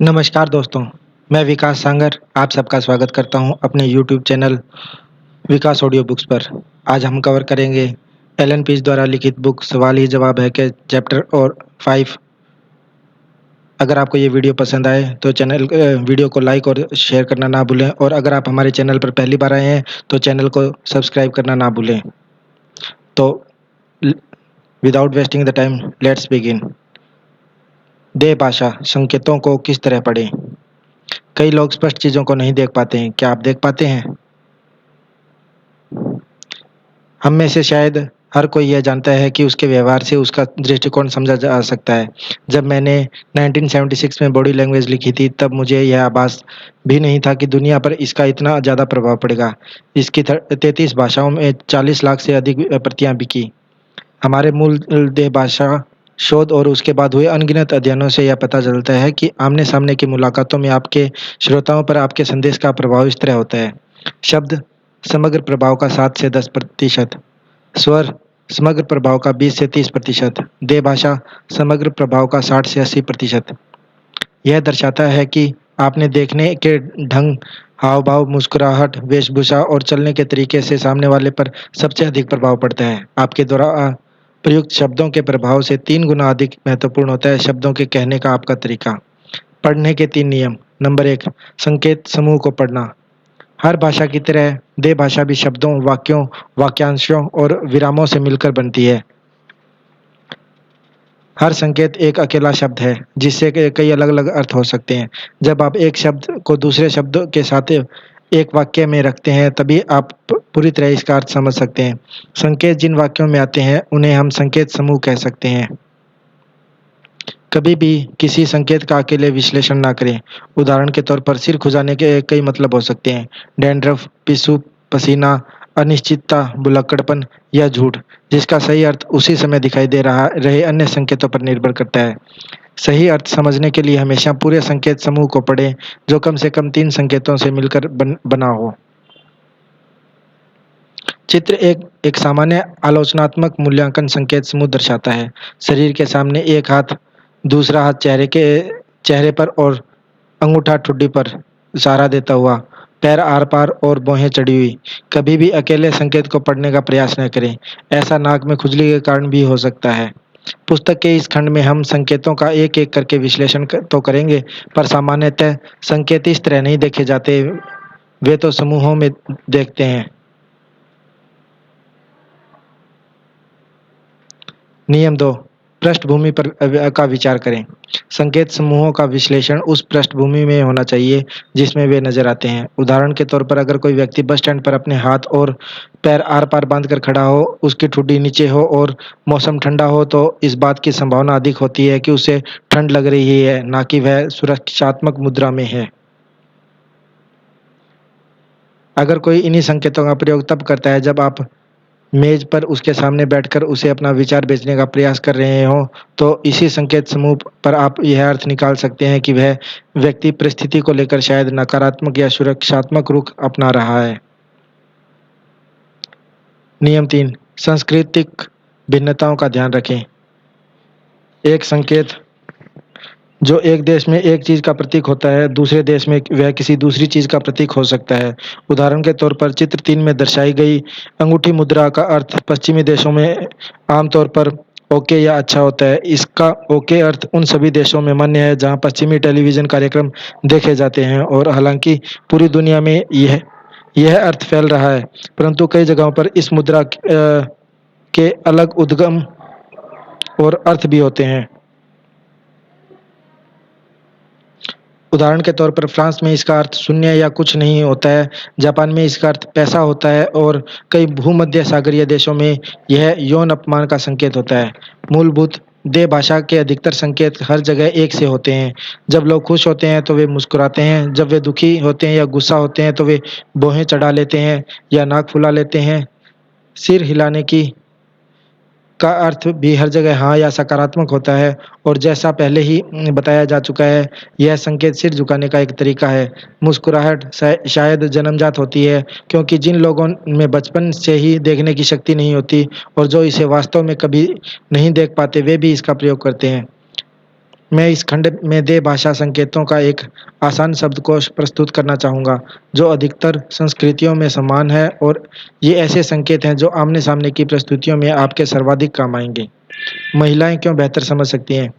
नमस्कार दोस्तों, मैं विकास सांगर आप सबका स्वागत करता हूं अपने यूट्यूब चैनल विकास ऑडियो बुक्स पर। आज हम कवर करेंगे एलन पीज द्वारा लिखित बुक सवाल ही जवाब है के चैप्टर और 5। अगर आपको ये वीडियो पसंद आए तो वीडियो को लाइक और शेयर करना ना भूलें और अगर आप हमारे चैनल पर पहली बार आए हैं तो चैनल को सब्सक्राइब करना ना भूलें। तो without wasting the time let's begin. देह भाषा संकेतों को किस तरह पढ़ें? कई लोग स्पष्ट चीज़ों को नहीं देख पाते हैं, क्या आप देख पाते हैं? हम में से शायद हर कोई यह जानता है कि उसके व्यवहार से उसका दृष्टिकोण समझा जा सकता है। जब मैंने 1976 में बॉडी लैंग्वेज लिखी थी, तब मुझे यह आभास भी नहीं था कि दुनिया पर इसका इतना ज़्यादा प्रभाव पड़ेगा। इसकी 33 भाषाओं में 40 लाख से अधिक प्रतियां बिकी। हमारे मूल देह भाषा शोध और उसके बाद हुए अनगिनत अध्ययनों से यह पता चलता है कि आमने-सामने की मुलाकातों में आपके श्रोताओं पर आपके संदेश का प्रभाव इस तरह होता है। शब्द समग्र प्रभाव का 7 से 10%, स्वर समग्र प्रभाव का 20 से 30%, देह भाषा समग्र प्रभाव का 60 से 80%। यह दर्शाता है कि आपने देखने के ढंग, हाव-भाव, मुस्कुराहट, वेशभूषा और चलने के तरीके से सामने वाले पर सबसे अधिक प्रभाव पड़ता है। आपके द्वारा प्रयुक्त शब्दों के प्रभाव से 3 गुना अधिक महत्वपूर्ण होता है शब्दों के कहने का आपका तरीका। पढ़ने के 3 नियम। नंबर 1, संकेत समूह को पढ़ना। हर भाषा की तरह देह भाषा भी शब्दों, वाक्यों, वाक्यांशों और विरामों से मिलकर बनती है। हर संकेत एक अकेला शब्द है, जिससे कई अलग-अलग अर्थ हो सकते हैं। जब आप एक शब्द को दूसरे शब्द के साथ एक वाक्य में रखते हैं, तभी आप पूरी तरह इसका अर्थ समझ सकते हैं। संकेत जिन वाक्यों में आते हैं, उन्हें हम संकेत समूह कह सकते हैं। कभी भी किसी संकेत का अकेले विश्लेषण ना करें। उदाहरण के तौर पर सिर खुजाने के कई मतलब हो सकते हैं। डैंड्रफ, पिस्सू, पसीना, अनिश्चितता, भुलक्कड़पन या झूठ, जिसका सही अर्थ उसी समय दिखाई दे रहे अन्य संकेतों पर निर्भर करता है। सही अर्थ समझने के लिए हमेशा पूरे संकेत समूह को पढ़ें, जो कम से कम 3 संकेतों से मिलकर बना हो। चित्र एक सामान्य आलोचनात्मक मूल्यांकन संकेत समूह दर्शाता है। शरीर के सामने एक हाथ, दूसरा हाथ चेहरे पर और अंगूठा ठुड्डी पर इशारा देता हुआ, पैर आर-पार और भौहें चढ़ी हुई। कभी भी अकेले संकेत को पढ़ने का प्रयास न करें, ऐसा नाक में खुजली के कारण भी हो सकता है। पुस्तक के इस खंड में हम संकेतों का एक-एक करके विश्लेषण तो करेंगे, पर सामान्यतः संकेत इस तरह नहीं देखे जाते, वे तो समूहों में देखते हैं। नियम 2, पृष्ठभूमि पर का विचार करें। संकेत समूहों का विश्लेषण उस पृष्ठभूमि में होना चाहिए जिसमें वे नज़र आते हैं। उदाहरण के तौर पर अगर कोई व्यक्ति बस स्टैंड पर अपने हाथ और पैर आर-पार बांधकर खड़ा हो, उसकी ठुड्डी नीचे हो और मौसम ठंडा हो, तो इस बात की संभावना अधिक होती है कि उसे ठंड लग रही है, ना कि वह सुरक्षात्मक मुद्रा में है। अगर कोई इन्हीं संकेतों का प्रयोग तब करता है जब आप मेज़ पर उसके सामने बैठकर उसे अपना विचार बेचने का प्रयास कर रहे हों, तो इसी संकेत समूह पर आप यह अर्थ निकाल सकते हैं कि वह व्यक्ति परिस्थिति को लेकर शायद नकारात्मक या सुरक्षात्मक रुख अपना रहा है। नियम 3, सांस्कृतिक भिन्नताओं का ध्यान रखें। एक संकेत जो एक देश में एक चीज़ का प्रतीक होता है, दूसरे देश में वह किसी दूसरी चीज़ का प्रतीक हो सकता है। उदाहरण के तौर पर चित्र 3 में दर्शाई गई अंगूठी मुद्रा का अर्थ पश्चिमी देशों में आमतौर पर ओके या अच्छा होता है। इसका ओके अर्थ उन सभी देशों में मान्य है जहाँ पश्चिमी टेलीविज़न कार्यक्रम देखे जाते हैं और हालाँकि पूरी दुनिया में यह अर्थ फैल रहा है, परंतु कई जगहों पर इस मुद्रा के अलग उद्गम और अर्थ भी होते हैं। उदाहरण के तौर पर फ्रांस में इसका अर्थ शून्य या कुछ नहीं होता है, जापान में इसका अर्थ पैसा होता है और कई भूमध्य सागरीय देशों में यह यौन अपमान का संकेत होता है। मूलभूत देह भाषा के अधिकतर संकेत हर जगह एक से होते हैं। जब लोग खुश होते हैं तो वे मुस्कुराते हैं, जब वे दुखी होते हैं या गुस्सा होते हैं तो वे भौहें चढ़ा लेते हैं या नाक फुला लेते हैं। सिर हिलाने का अर्थ भी हर जगह हाँ या सकारात्मक होता है और जैसा पहले ही बताया जा चुका है, यह संकेत सिर झुकाने का एक तरीका है। मुस्कुराहट शायद जन्मजात होती है, क्योंकि जिन लोगों में बचपन से ही देखने की शक्ति नहीं होती और जो इसे वास्तव में कभी नहीं देख पाते, वे भी इसका प्रयोग करते हैं। मैं इस खंड में देह भाषा संकेतों का एक आसान शब्दकोश प्रस्तुत करना चाहूँगा, जो अधिकतर संस्कृतियों में समान है और ये ऐसे संकेत हैं जो आमने-सामने की प्रस्तुतियों में आपके सर्वाधिक काम आएँगे। महिलाएँ क्यों बेहतर समझ सकती हैं?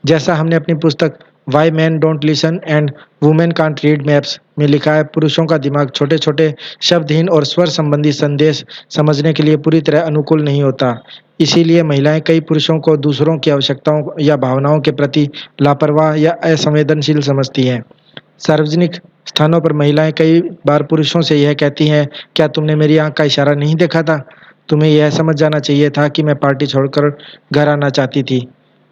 जैसा हमने अपनी पुस्तक why man don't listen and women can't read maps में लिखा है, पुरुषों का दिमाग छोटे-छोटे शब्दहीन और स्वर संबंधी संदेश समझने के लिए पूरी तरह अनुकूल नहीं होता। इसीलिए महिलाएं कई पुरुषों को दूसरों की आवश्यकताओं या भावनाओं के प्रति लापरवाह या असंवेदनशील समझती हैं। सार्वजनिक स्थानों पर महिलाएं कई बार पुरुषों से यह कहती हैं, क्या तुमने मेरी आंख का इशारा नहीं देखा था? तुम्हें यह समझ जाना चाहिए था कि मैं पार्टी छोड़कर घर आना चाहती थी।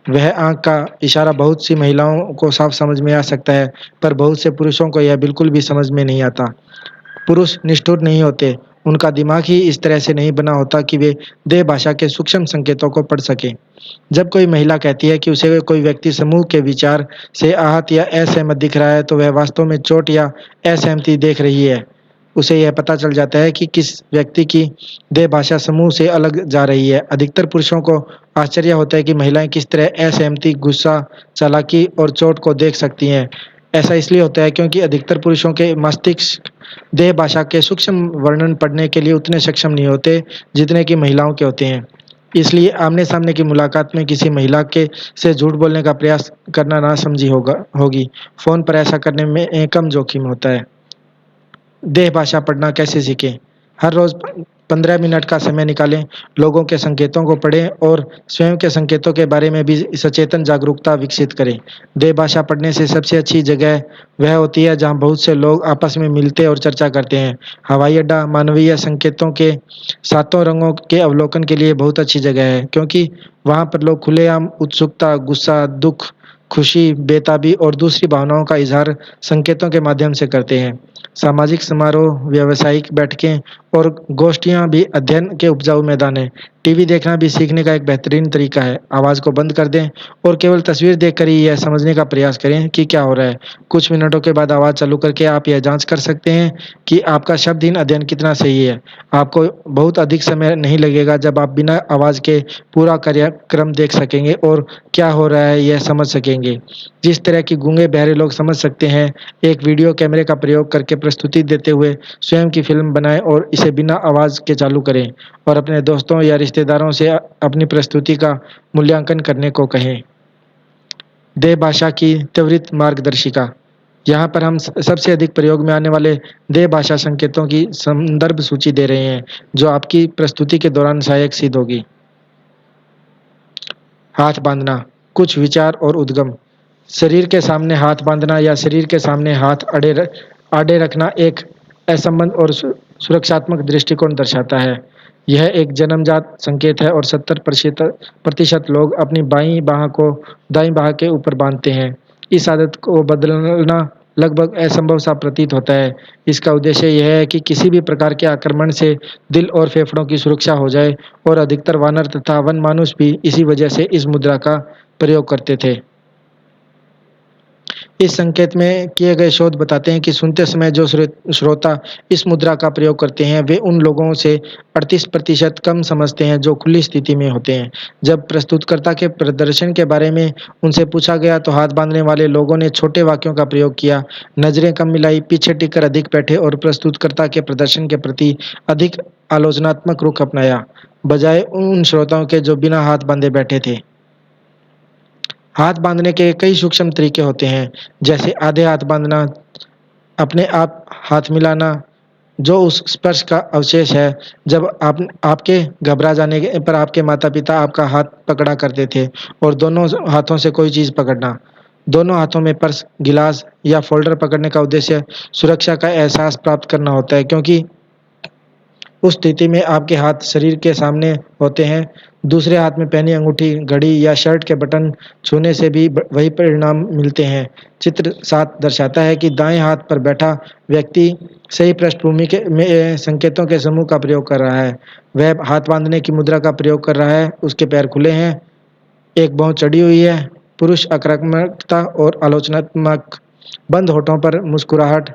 वह आँख का इशारा बहुत सी महिलाओं को साफ समझ में आ सकता है, पर बहुत से पुरुषों को यह बिल्कुल भी समझ में नहीं आता। पुरुष निष्ठुर नहीं होते, उनका दिमाग ही इस तरह से नहीं बना होता कि वे देह भाषा के सूक्ष्म संकेतों को पढ़ सकें। जब कोई महिला कहती है कि उसे कोई व्यक्ति समूह के विचार से आहत या असहमत दिख रहा है, तो वह वास्तव में चोट या असहमति देख रही है। उसे यह पता चल जाता है कि किस व्यक्ति की देह भाषा समूह से अलग जा रही है। अधिकतर पुरुषों को आश्चर्य होता है कि महिलाएं किस तरह असहमति, गुस्सा, चालाकी और चोट को देख सकती हैं। ऐसा इसलिए होता है क्योंकि अधिकतर पुरुषों के मस्तिष्क देह भाषा के सूक्ष्म वर्णन पढ़ने के लिए उतने सक्षम नहीं होते, जितने कि महिलाओं के होते हैं। इसलिए आमने-सामने की मुलाकात में किसी महिला के से झूठ बोलने का प्रयास करना नासमझी होगी। फ़ोन पर ऐसा करने में कम जोखिम होता है। देह भाषा पढ़ना कैसे सीखें? हर रोज़ 15 मिनट का समय निकालें, लोगों के संकेतों को पढ़ें और स्वयं के संकेतों के बारे में भी सचेतन जागरूकता विकसित करें। देह भाषा पढ़ने से सबसे अच्छी जगह वह होती है जहाँ बहुत से लोग आपस में मिलते और चर्चा करते हैं। हवाई अड्डा मानवीय संकेतों के सातों रंगों के अवलोकन के लिए बहुत अच्छी जगह है, क्योंकि वहाँ पर लोग खुलेआम उत्सुकता, गुस्सा, दुःख, खुशी, बेताबी और दूसरी भावनाओं का इज़हार संकेतों के माध्यम से करते हैं। सामाजिक समारोह, व्यावसायिक बैठकें और गोष्ठियाँ भी अध्ययन के उपजाऊ मैदान हैं। टीवी देखना भी सीखने का एक बेहतरीन तरीका है। आवाज़ को बंद कर दें और केवल तस्वीर देखकर ही यह समझने का प्रयास करें कि क्या हो रहा है। कुछ मिनटों के बाद आवाज़ चालू करके आप यह जाँच कर सकते हैं कि आपका शब्दहीन अध्ययन कितना सही है। आपको बहुत अधिक समय नहीं लगेगा जब आप बिना आवाज़ के पूरा कार्यक्रम देख सकेंगे और क्या हो रहा है यह समझ सकेंगे। जिस तरह कि गूंगे बहरे लोग समझ सकते हैं, एक वीडियो कैमरे का प्रयोग करके प्रस्तुति देते हुए स्वयं की फ़िल्म बनाएँ और इसे बिना आवाज़ के चालू करें और अपने दोस्तों या रिश्तेदारों से अपनी प्रस्तुति का मूल्यांकन करने को कहें। देह भाषा की त्वरित मार्गदर्शिका। यहाँ पर हम सबसे अधिक प्रयोग में आने वाले देह भाषा संकेतों की संदर्भ सूची दे रहे हैं, जो आपकी प्रस्तुति के दौरान सहायक सिद्ध होगी। हाथ बाँधना, कुछ विचार और उद्गम। शरीर के सामने हाथ बाँधना या शरीर के सामने हाथ आड़े रखना एक असंबद्ध और सुरक्षात्मक दृष्टिकोण दर्शाता है। यह एक जन्मजात संकेत है और 70% लोग अपनी बाईं बाँह को दाईं बाँह के ऊपर बाँधते हैं। इस आदत को बदलना लगभग असंभव सा प्रतीत होता है। इसका उद्देश्य यह है कि किसी भी प्रकार के आक्रमण से दिल और फेफड़ों की सुरक्षा हो जाए और अधिकतर वानर तथा वनमानुष भी इसी वजह से इस मुद्रा का प्रयोग करते थे। इस संकेत में किए गए शोध बताते हैं कि सुनते समय जो श्रोता इस मुद्रा का प्रयोग करते हैं, वे उन लोगों से 38% कम समझते हैं जो खुली स्थिति में होते हैं। जब प्रस्तुतकर्ता के प्रदर्शन के बारे में उनसे पूछा गया तो हाथ बांधने वाले लोगों ने छोटे वाक्यों का प्रयोग किया, नज़रें कम मिलाई, पीछे टिककर अधिक बैठे और प्रस्तुतकर्ता के प्रदर्शन के प्रति अधिक आलोचनात्मक रुख अपनाया, बजाय उन श्रोताओं के जो बिना हाथ बांधे बैठे थे। हाथ बाँधने के कई सूक्ष्म तरीके होते हैं, जैसे आधे हाथ बाँधना, अपने आप हाथ मिलाना, जो उस स्पर्श का अवशेष है जब आपके घबरा जाने पर आपके माता-पिता आपका हाथ पकड़ा करते थे और दोनों हाथों से कोई चीज़ पकड़ना। दोनों हाथों में पर्स, गिलास या फ़ोल्डर पकड़ने का उद्देश्य सुरक्षा का एहसास प्राप्त करना होता है, क्योंकि उस स्थिति में आपके हाथ शरीर के सामने होते हैं। दूसरे हाथ में पहनी अंगूठी, घड़ी या शर्ट के बटन छूने से भी वही परिणाम मिलते हैं। चित्र 7 दर्शाता है कि दाएँ हाथ पर बैठा व्यक्ति सही पृष्ठभूमि में संकेतों के समूह का प्रयोग कर रहा है। वह हाथ बाँधने की मुद्रा का प्रयोग कर रहा है, उसके पैर खुले हैं, एक भौं चढ़ी हुई है। पुरुष आक्रामकता और आलोचनात्मक, बंद होठों पर मुस्कुराहट,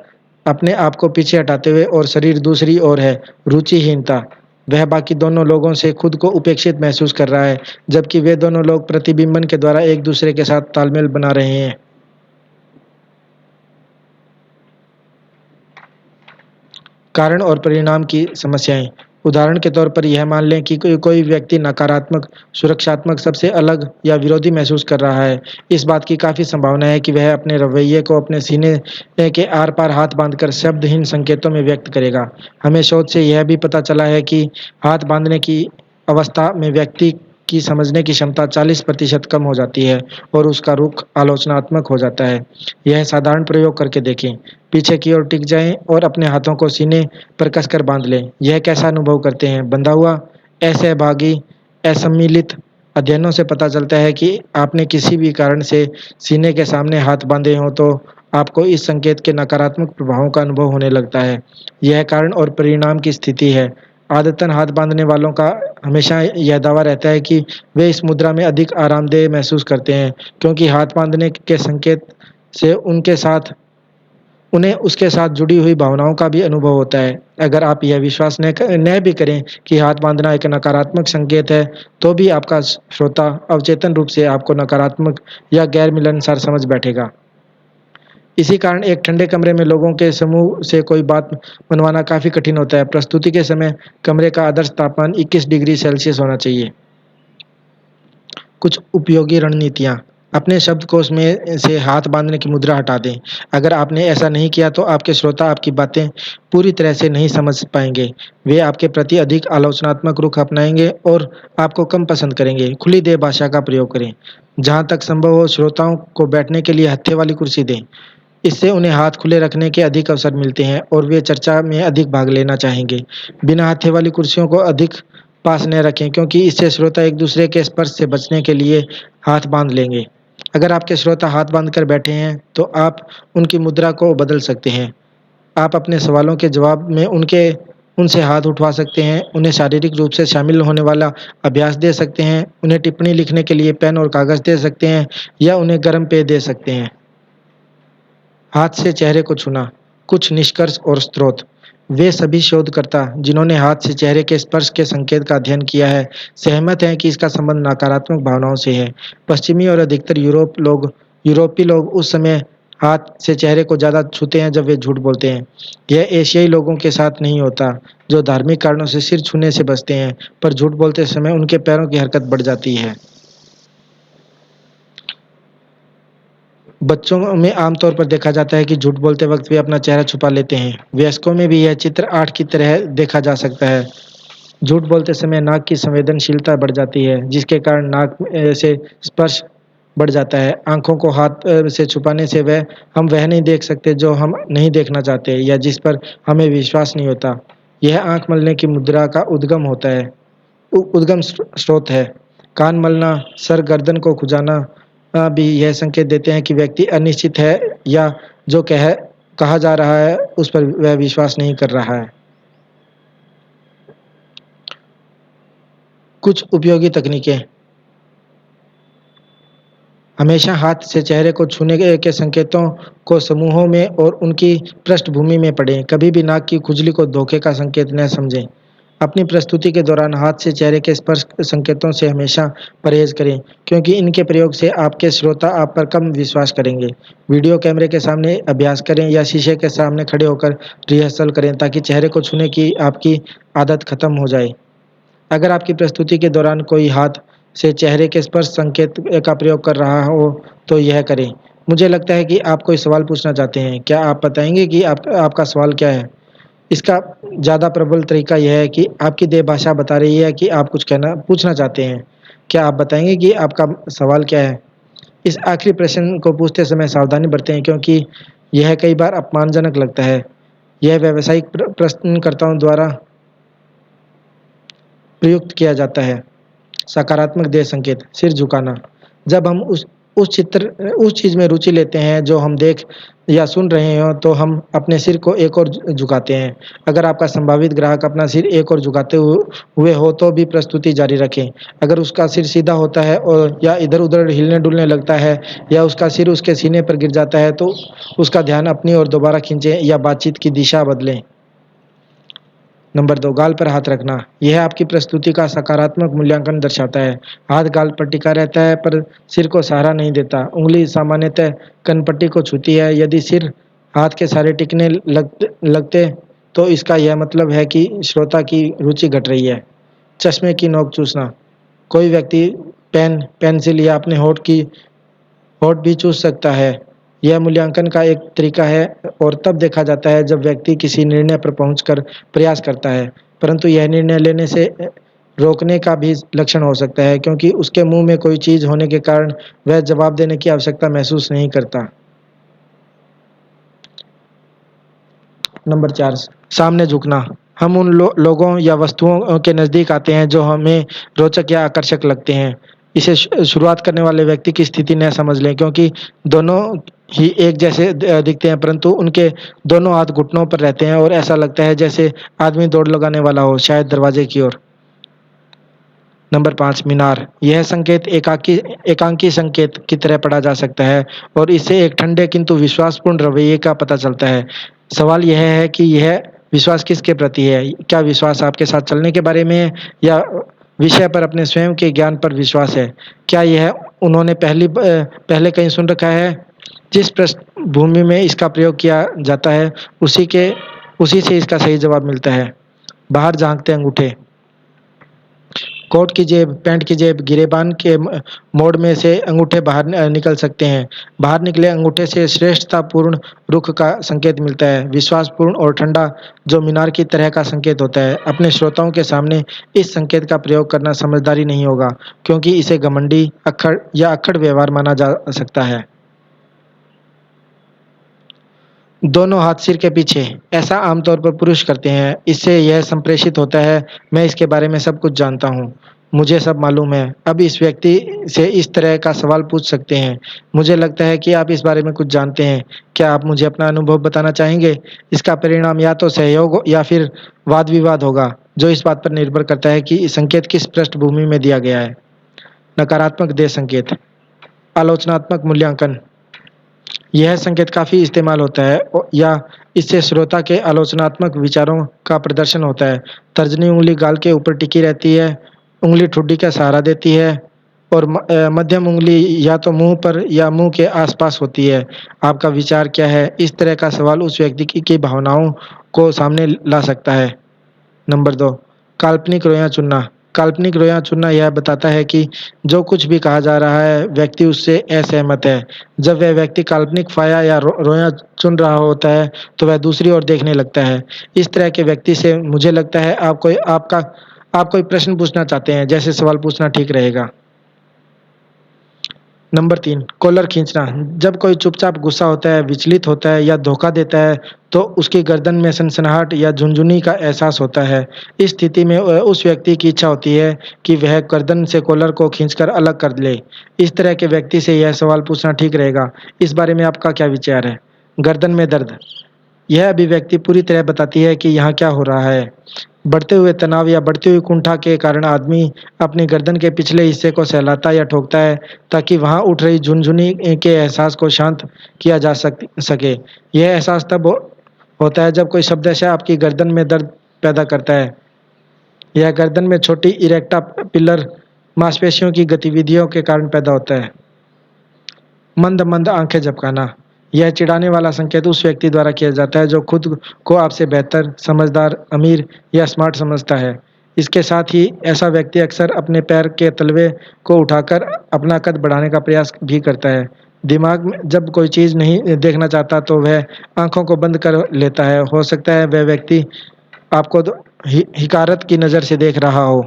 अपने आप को पीछे हटाते हुए और शरीर दूसरी ओर है, रुचिहीनता। वह बाकी दोनों लोगों से खुद को उपेक्षित महसूस कर रहा है, जबकि वे दोनों लोग प्रतिबिंबन के द्वारा एक दूसरे के साथ तालमेल बना रहे हैं। कारण और परिणाम की समस्याएं। उदाहरण के तौर पर यह मान लें कि कोई व्यक्ति नकारात्मक, सुरक्षात्मक, सबसे अलग या विरोधी महसूस कर रहा है। इस बात की काफी संभावना है कि वह अपने रवैये को अपने सीने के आर पार हाथ बांधकर शब्दहीन संकेतों में व्यक्त करेगा। हमें शोध से यह भी पता चला है कि हाथ बांधने की अवस्था में व्यक्ति की समझने की क्षमता 40% कम हो जाती है और उसका रुख आलोचनात्मक हो जाता है। यह साधारण प्रयोग करके देखें। पीछे की ओर टिक जाएं और अपने हाथों को सीने पर कसकर बांध लें। यह कैसा अनुभव करते हैं? बंधा हुआ, असहभागी, असम्मिलित। अध्ययनों से पता चलता है कि आपने किसी भी कारण से सीने के सामने हाथ बांधे हों तो आपको इस संकेत के नकारात्मक प्रभावों का अनुभव होने लगता है। यह कारण और परिणाम की स्थिति है। आदतन हाथ बांधने वालों का हमेशा यह दावा रहता है कि वे इस मुद्रा में अधिक आरामदेह महसूस करते हैं, क्योंकि हाथ बांधने के संकेत से उन्हें उसके साथ जुड़ी हुई भावनाओं का भी अनुभव होता है। अगर आप यह विश्वास न भी करें कि हाथ बांधना एक नकारात्मक संकेत है, तो भी आपका श्रोता अवचेतन रूप से आपको नकारात्मक या गैर मिलनसार समझ बैठेगा। इसी कारण एक ठंडे कमरे में लोगों के समूह से कोई बात मनवाना काफी कठिन होता है। प्रस्तुति के समय कमरे का आदर्श तापमान 21 डिग्री सेल्सियस होना चाहिए। कुछ उपयोगी रणनीतियाँ। अपने शब्दकोश में से हाथ बांधने की मुद्रा हटा दें। अगर आपने ऐसा नहीं किया तो आपके श्रोता आपकी बातें पूरी तरह से नहीं समझ पाएंगे। वे आपके प्रति अधिक आलोचनात्मक रुख अपनाएंगे और आपको कम पसंद करेंगे। खुली देह भाषा का प्रयोग करें। जहाँ तक संभव हो, श्रोताओं को बैठने के लिए हत्थे वाली कुर्सी दें। इससे उन्हें हाथ खुले रखने के अधिक अवसर मिलते हैं और वे चर्चा में अधिक भाग लेना चाहेंगे। बिना हत्थे वाली कुर्सियों को अधिक पास न रखें, क्योंकि इससे श्रोता एक दूसरे के स्पर्श से बचने के लिए हाथ बांध लेंगे। अगर आपके श्रोता हाथ बांधकर बैठे हैं तो आप उनकी मुद्रा को बदल सकते हैं। आप अपने सवालों के जवाब में उनसे हाथ उठवा सकते हैं, उन्हें शारीरिक रूप से शामिल होने वाला अभ्यास दे सकते हैं, उन्हें टिप्पणी लिखने के लिए पेन और कागज दे सकते हैं या उन्हें गर्म पेय दे सकते हैं। हाथ से चेहरे को छूना। कुछ निष्कर्ष और स्रोत। वे सभी शोधकर्ता जिन्होंने हाथ से चेहरे के स्पर्श के संकेत का अध्ययन किया है, सहमत हैं कि इसका संबंध नकारात्मक भावनाओं से है। पश्चिमी और अधिकतर यूरोपीय लोग उस समय हाथ से चेहरे को ज़्यादा छूते हैं जब वे झूठ बोलते हैं। यह एशियाई लोगों के साथ नहीं होता, जो धार्मिक कारणों से सिर छूने से बचते हैं, पर झूठ बोलते समय उनके पैरों की हरकत बढ़ जाती है। बच्चों में आमतौर पर देखा जाता है कि झूठ बोलते वक्त वे अपना चेहरा छुपा लेते हैं। वयस्कों में भी यह चित्र 8 की तरह देखा जा सकता है। झूठ बोलते समय नाक की संवेदनशीलता बढ़ जाती है, जिसके कारण नाक से स्पर्श बढ़ जाता है। आंखों को हाथ से छुपाने से हम वह नहीं देख सकते जो हम नहीं देखना चाहते या जिस पर हमें विश्वास नहीं होता। यह आंख मलने की मुद्रा का उद्गम स्रोत है। कान मलना, सर गर्दन को खुजाना भी यह संकेत देते हैं कि व्यक्ति अनिश्चित है या जो कहा जा रहा है उस पर वह विश्वास नहीं कर रहा है। कुछ उपयोगी तकनीकें। हमेशा हाथ से चेहरे को छूने के संकेतों को समूहों में और उनकी पृष्ठभूमि में पढ़ें। कभी भी नाक की खुजली को धोखे का संकेत न समझें। अपनी प्रस्तुति के दौरान हाथ से चेहरे के स्पर्श संकेतों से हमेशा परहेज करें, क्योंकि इनके प्रयोग से आपके श्रोता आप पर कम विश्वास करेंगे। वीडियो कैमरे के सामने अभ्यास करें या शीशे के सामने खड़े होकर रिहर्सल करें, ताकि चेहरे को छूने की आपकी आदत खत्म हो जाए। अगर आपकी प्रस्तुति के दौरान कोई हाथ से चेहरे के स्पर्श संकेत का प्रयोग कर रहा हो तो यह करें। मुझे लगता है कि आप कोई सवाल पूछना चाहते हैं। क्या आप बताएंगे कि आपका सवाल क्या है? इसका ज़्यादा प्रबल तरीका यह है कि आपकी देह भाषा बता रही है कि आप कुछ पूछना चाहते हैं। क्या आप बताएंगे कि आपका सवाल क्या है? इस आखिरी प्रश्न को पूछते समय सावधानी बरतें, क्योंकि यह कई बार अपमानजनक लगता है। यह व्यावसायिक प्रश्नकर्ताओं द्वारा प्रयुक्त किया जाता है। सकारात्मक देह संकेत। सिर झुकाना। जब हम उस चीज़ में रुचि लेते हैं जो हम देख या सुन रहे हो, तो हम अपने सिर को एक ओर झुकाते हैं। अगर आपका संभावित ग्राहक अपना सिर एक ओर झुकाते हुए हो तो भी प्रस्तुति जारी रखें। अगर उसका सिर सीधा होता है और या इधर-उधर हिलने-डुलने लगता है या उसका सिर उसके सीने पर गिर जाता है, तो उसका ध्यान अपनी ओर दोबारा खींचें या बातचीत की दिशा बदलें। नंबर 2, गाल पर हाथ रखना। यह आपकी प्रस्तुति का सकारात्मक मूल्यांकन दर्शाता है। हाथ गाल पर टिका रहता है पर सिर को सहारा नहीं देता। उंगली सामान्यतः कनपट्टी को छूती है। यदि सिर हाथ के सहारे टिकने लगते तो इसका यह मतलब है कि श्रोता की रुचि घट रही है। चश्मे की नोक चूसना। कोई व्यक्ति पेन, पेंसिल या अपने होठ भी चूस सकता है। यह मूल्यांकन का एक तरीका है और तब देखा जाता है जब व्यक्ति किसी निर्णय पर पहुंचकर प्रयास करता है, परंतु यह निर्णय लेने से रोकने का भी लक्षण हो सकता है क्योंकि उसके मुंह में कोई चीज होने के कारण वह जवाब देने की आवश्यकता महसूस नहीं करता। नंबर 4, सामने झुकना। हम उन लोगों या वस्तुओं के नज़दीक आते हैं जो हमें रोचक या आकर्षक लगते हैं। इसे शुरुआत करने वाले व्यक्ति की स्थिति न समझ लें क्योंकि दोनों ही एक जैसे दिखते हैं, परंतु उनके दोनों हाथ घुटनों पर रहते हैं और ऐसा लगता है जैसे आदमी दौड़ लगाने वाला हो, शायद दरवाजे की ओर। नंबर 5, मीनार। यह संकेत एकांकी संकेत की तरह पढ़ा जा सकता है और इससे एक ठंडे किंतु विश्वासपूर्ण रवैये का पता चलता है। सवाल यह है कि यह विश्वास किसके प्रति है? क्या विश्वास आपके साथ चलने के बारे में है या विषय पर अपने स्वयं के ज्ञान पर विश्वास है? क्या यह उन्होंने पहले कहीं सुन रखा है? जिस पृष्ठभूमि में इसका प्रयोग किया जाता है उसी से इसका सही जवाब मिलता है। बाहर झांकते अंगूठे। कोट की जेब, पैंट की जेब, गिरेबान के मोड़ में से अंगूठे बाहर निकल सकते हैं। बाहर निकले अंगूठे से श्रेष्ठतापूर्ण रुख का संकेत मिलता है, विश्वासपूर्ण और ठंडा, जो मीनार की तरह का संकेत होता है। अपने श्रोताओं के सामने इस संकेत का प्रयोग करना समझदारी नहीं होगा क्योंकि इसे घमंडी, अक्खड़ व्यवहार माना जा सकता है। दोनों हाथ सिर के पीछे। ऐसा आमतौर पर पुरुष करते हैं। इससे यह संप्रेषित होता है, मैं इसके बारे में सब कुछ जानता हूँ, मुझे सब मालूम है। अब इस व्यक्ति से इस तरह का सवाल पूछ सकते हैं, मुझे लगता है कि आप इस बारे में कुछ जानते हैं, क्या आप मुझे अपना अनुभव बताना चाहेंगे? इसका परिणाम या तो सहयोग या फिर वाद विवाद होगा, जो इस बात पर निर्भर करता है कि संकेत किस पृष्ठभूमि में दिया गया है। नकारात्मक देह संकेत। आलोचनात्मक मूल्यांकन। यह संकेत काफ़ी इस्तेमाल होता है या इससे श्रोता के आलोचनात्मक विचारों का प्रदर्शन होता है। तर्जनी उंगली गाल के ऊपर टिकी रहती है, उंगली ठुड्डी का सहारा देती है और मध्यम उंगली या तो मुंह पर या मुंह के आसपास होती है। आपका विचार क्या है? इस तरह का सवाल उस व्यक्ति की भावनाओं को सामने ला सकता है। नंबर 2, काल्पनिक रोयां चुनना। काल्पनिक रोयां चुनना यह बताता है कि जो कुछ भी कहा जा रहा है व्यक्ति उससे असहमत है। जब वह व्यक्ति काल्पनिक फाया या रोयां चुन रहा होता है तो वह दूसरी ओर देखने लगता है। इस तरह के व्यक्ति से मुझे लगता है आप कोई प्रश्न पूछना चाहते हैं, जैसे सवाल पूछना ठीक रहेगा। नंबर 3, कॉलर खींचना। जब कोई चुपचाप गुस्सा होता है, विचलित होता है या धोखा देता है तो उसकी गर्दन में सनसनाहट या झुनझुनी का एहसास होता है। इस स्थिति में उस व्यक्ति की इच्छा होती है कि वह गर्दन से कॉलर को खींचकर अलग कर ले। इस तरह के व्यक्ति से यह सवाल पूछना ठीक रहेगा, इस बारे में आपका क्या विचार है? गर्दन में दर्द। यह अभिव्यक्ति पूरी तरह बताती है कि यहाँ क्या हो रहा है। बढ़ते हुए तनाव या बढ़ती हुई कुंठा के कारण आदमी अपनी गर्दन के पिछले हिस्से को सहलाता या ठोकता है ताकि वहां उठ रही झुनझुनी के एहसास को शांत किया जा सके। यह एहसास तब होता है जब कोई शब्दशः आपकी गर्दन में दर्द पैदा करता है। यह गर्दन में छोटी इरेक्टा पिलर मांसपेशियों की गतिविधियों के कारण पैदा होता है। मंद मंद आंखें झपकाना। यह चिढ़ाने वाला संकेत उस व्यक्ति द्वारा किया जाता है जो खुद को आपसे बेहतर, समझदार, अमीर या स्मार्ट समझता है। इसके साथ ही ऐसा व्यक्ति अक्सर अपने पैर के तलवे को उठाकर अपना कद बढ़ाने का प्रयास भी करता है। दिमाग में जब कोई चीज़ नहीं देखना चाहता तो वह आंखों को बंद कर लेता है। हो सकता है वह व्यक्ति आपको हिकारत की नज़र से देख रहा हो।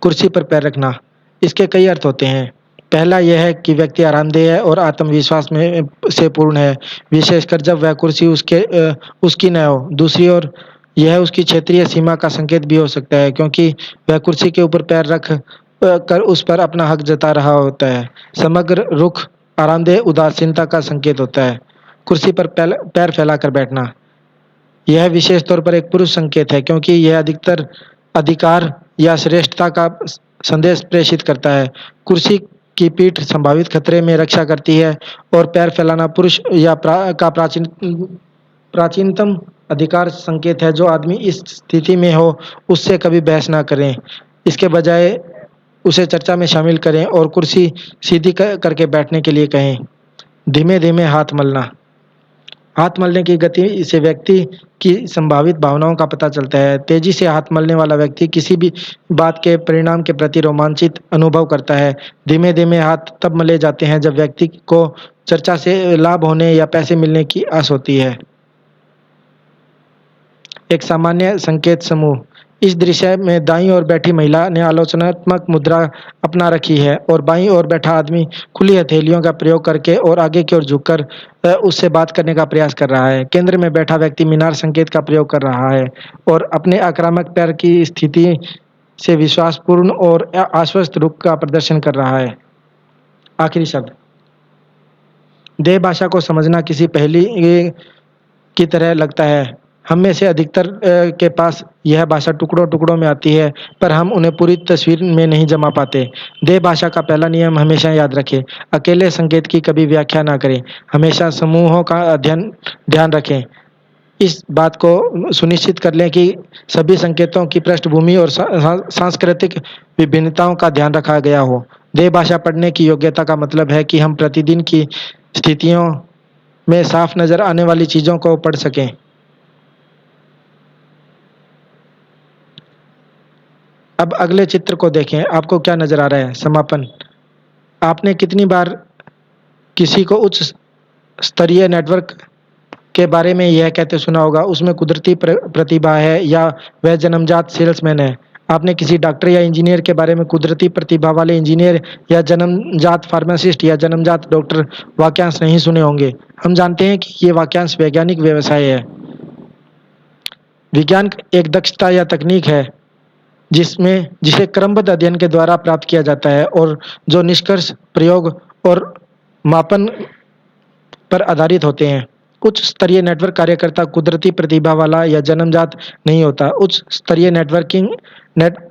कुर्सी पर पैर रखना। इसके कई अर्थ होते हैं। पहला यह है कि व्यक्ति आरामदेह है और आत्मविश्वास में से पूर्ण है, विशेषकर जब वह कुर्सी उसकी न हो। दूसरी ओर यह उसकी क्षेत्रीय सीमा का संकेत भी हो सकता है क्योंकि वह कुर्सी के ऊपर पैर रख कर उस पर अपना हक जता रहा होता है। समग्र रुख आरामदेह उदासीनता का संकेत होता है। कुर्सी पर पैर फैलाकर बैठना। यह विशेष तौर पर एक पुरुष संकेत है क्योंकि यह अधिकतर अधिकार या श्रेष्ठता का संदेश प्रेषित करता है। कुर्सी की पीठ संभावित खतरे में रक्षा करती है और पैर फैलाना पुरुष या प्राचीनतम अधिकार संकेत है। जो आदमी इस स्थिति में हो उससे कभी बहस ना करें, इसके बजाय उसे चर्चा में शामिल करें और कुर्सी सीधी करके बैठने के लिए कहें। धीमे धीमे हाथ मलना। हाथ मलने की गति से व्यक्ति की संभावित भावनाओं का पता चलता है। तेजी से हाथ मलने वाला व्यक्ति किसी भी बात के परिणाम के प्रति रोमांचित अनुभव करता है। धीमे धीमे हाथ तब मले जाते हैं जब व्यक्ति को चर्चा से लाभ होने या पैसे मिलने की आस होती है। एक सामान्य संकेत समूह। इस दृश्य में दाईं ओर बैठी महिला ने आलोचनात्मक मुद्रा अपना रखी है और बाईं ओर बैठा आदमी खुली हथेलियों का प्रयोग करके और आगे की ओर झुककर उससे बात करने का प्रयास कर रहा है। केंद्र में बैठा व्यक्ति मीनार संकेत का प्रयोग कर रहा है और अपने आक्रामक पैर की स्थिति से विश्वासपूर्ण और आश्वस्त रुख का प्रदर्शन कर रहा है। आखिरी शब्द। देह भाषा को समझना किसी पहेली की तरह लगता है। हम में से अधिकतर के पास यह भाषा टुकड़ों टुकड़ों में आती है, पर हम उन्हें पूरी तस्वीर में नहीं जमा पाते। देह भाषा का पहला नियम हमेशा याद रखें। अकेले संकेत की कभी व्याख्या ना करें। हमेशा समूहों का अध्ययन ध्यान रखें। इस बात को सुनिश्चित कर लें कि सभी संकेतों की पृष्ठभूमि और सांस्कृतिक विभिन्नताओं का ध्यान रखा गया हो। देह भाषा पढ़ने की योग्यता का मतलब है कि हम प्रतिदिन की स्थितियों में साफ नजर आने वाली चीजों को पढ़ सकें। अब अगले चित्र को देखें। आपको क्या नजर आ रहा है? समापन। आपने कितनी बार किसी को उच्च स्तरीय नेटवर्क के बारे में यह कहते सुना होगा, उसमें कुदरती प्रतिभा है या वह जन्मजात सेल्समैन है। आपने किसी डॉक्टर या इंजीनियर के बारे में कुदरती प्रतिभा वाले इंजीनियर या जन्मजात फार्मासिस्ट या जन्मजात डॉक्टर वाक्यांश नहीं सुने होंगे। हम जानते हैं कि ये वाक्यांश वैज्ञानिक व्यवसाय है। विज्ञान एक दक्षता या तकनीक है जिसे क्रमबद्ध अध्ययन के द्वारा प्राप्त किया जाता है और जो निष्कर्ष, प्रयोग और मापन पर आधारित होते हैं। उच्च स्तरीय नेटवर्क कार्यकर्ता कुदरती प्रतिभा वाला या जन्मजात नहीं होता। उच्च स्तरीय नेटवर्किंग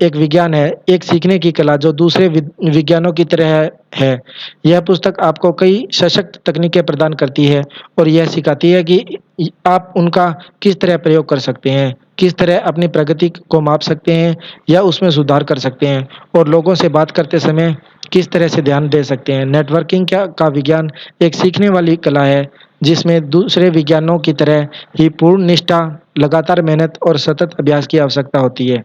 एक विज्ञान है, एक सीखने की कला जो दूसरे विज्ञानों की तरह है। यह पुस्तक आपको कई सशक्त तकनीकें प्रदान करती है और यह सिखाती है कि आप उनका किस तरह प्रयोग कर सकते हैं, किस तरह अपनी प्रगति को माप सकते हैं या उसमें सुधार कर सकते हैं और लोगों से बात करते समय किस तरह से ध्यान दे सकते हैं। नेटवर्किंग का विज्ञान एक सीखने वाली कला है जिसमें दूसरे विज्ञानों की तरह ही पूर्ण निष्ठा, लगातार मेहनत और सतत अभ्यास की आवश्यकता होती है।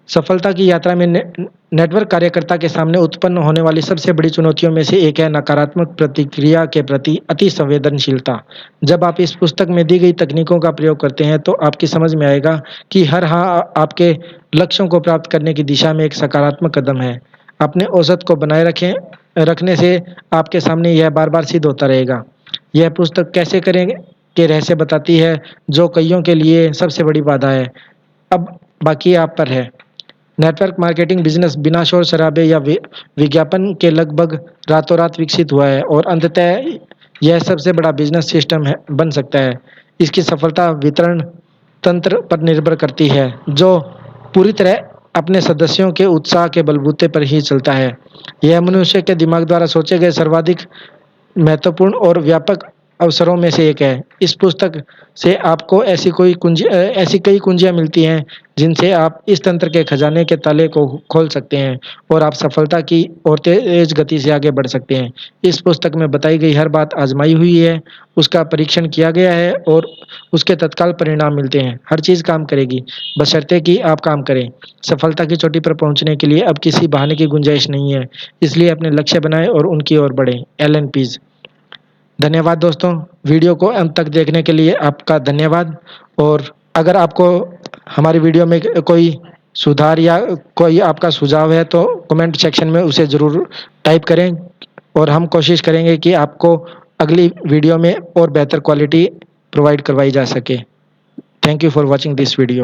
सफलता की यात्रा में नेटवर्क कार्यकर्ता के सामने उत्पन्न होने वाली सबसे बड़ी चुनौतियों में से एक है नकारात्मक प्रतिक्रिया के प्रति अति संवेदनशीलता। जब आप इस पुस्तक में दी गई तकनीकों का प्रयोग करते हैं तो आपकी समझ में आएगा कि हर हाँ आपके लक्ष्यों को प्राप्त करने की दिशा में एक सकारात्मक कदम है। अपने औसत को बनाए रखने से आपके सामने यह बार बार सिद्ध होता रहेगा। यह पुस्तक कैसे करेंगे के रहस्य बताती है, जो कईयों के लिए सबसे बड़ी बाधा है। अब बाकी आप पर है। नेटवर्क मार्केटिंग बिजनेस बिना शोर शराबे या विज्ञापन के लगभग रातों रात विकसित हुआ है और अंततः यह सबसे बड़ा बिजनेस सिस्टम बन सकता है। इसकी सफलता वितरण तंत्र पर निर्भर करती है जो पूरी तरह अपने सदस्यों के उत्साह के बलबूते पर ही चलता है। यह मनुष्य के दिमाग द्वारा सोचे गए सर्वाधिक महत्वपूर्ण और व्यापक अवसरों में से एक है। इस पुस्तक से आपको ऐसी कई कुंजियां मिलती हैं जिनसे आप इस तंत्र के खजाने के ताले को खोल सकते हैं और आप सफलता की और तेज गति से आगे बढ़ सकते हैं। इस पुस्तक में बताई गई हर बात आजमाई हुई है, उसका परीक्षण किया गया है और उसके तत्काल परिणाम मिलते हैं। हर चीज़ काम करेगी, बशर्ते कि आप काम करें। सफलता की चोटी पर पहुंचने के लिए अब किसी बहाने की गुंजाइश नहीं है, इसलिए अपने लक्ष्य बनाएं और उनकी ओर बढ़ें। Allan Pease. धन्यवाद दोस्तों, वीडियो को अंत तक देखने के लिए आपका धन्यवाद। और अगर आपको हमारी वीडियो में कोई सुधार या कोई आपका सुझाव है तो कमेंट सेक्शन में उसे ज़रूर टाइप करें और हम कोशिश करेंगे कि आपको अगली वीडियो में और बेहतर क्वालिटी प्रोवाइड करवाई जा सके। Thank you for watching this video.